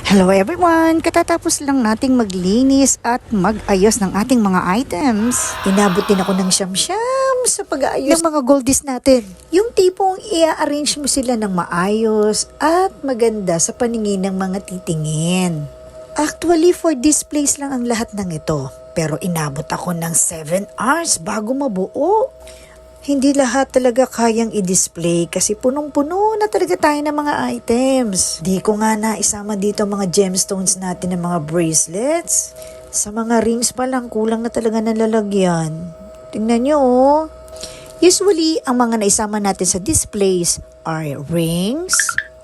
Hello everyone! Katatapos lang nating maglinis at mag-ayos ng ating mga items. Inabot din ako ng siyam-siyam sa pag-aayos ng mga goldies natin. Yung tipong i-arrange mo sila ng maayos at maganda sa paningin ng mga titingin. Actually, for displays lang ang lahat ng ito. Pero inabot ako ng 7 hours bago mabuo. Hindi lahat talaga kayang i-display kasi punong-puno na talaga tayo ng mga items. Di ko nga naisama dito mga gemstones natin ng mga bracelets. Sa mga rings pa lang kulang na talaga ng lalagyan. Tingnan nyo oh. Usually, ang mga naisama natin sa displays are rings.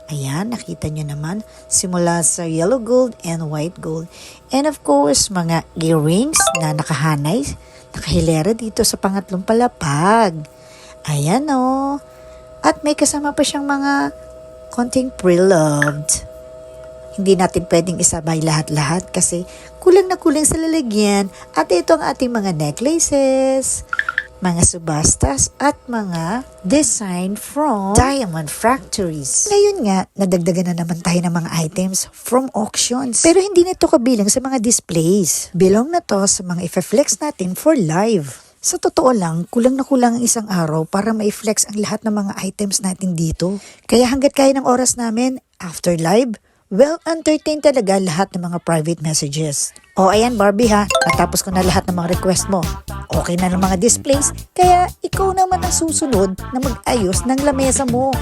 Ayan, nakita nyo naman. Simula sa yellow gold and white gold. And of course, mga earrings na nakahanay. Nakahilera dito sa pangatlong palapag. Ayan o. At may kasama pa siyang mga konting pre-loved. Hindi natin pwedeng isabay lahat-lahat kasi kulang na kulang sa lalagyan. At ito ang ating mga necklaces, mga subastas at mga design from diamond factories. Ngayon nga, nadagdagan na naman tayo ng mga items from auctions. Pero hindi na ito kabilang sa mga displays. Belong na to sa mga i-flex natin for live. Sa totoo lang, kulang na kulang ang isang araw para ma-flex ang lahat ng mga items natin dito. Kaya hanggat kaya ng oras namin, after live, well, entertain talaga lahat ng mga private messages. O ayan Barbie ha, natapos ko na lahat ng mga request mo. Okay na ng mga displays, kaya ikaw naman ang susunod na mag-ayos ng lamesa mo.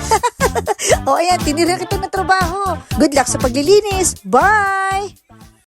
O ayan, tinira kita ng trabaho. Good luck sa paglilinis. Bye!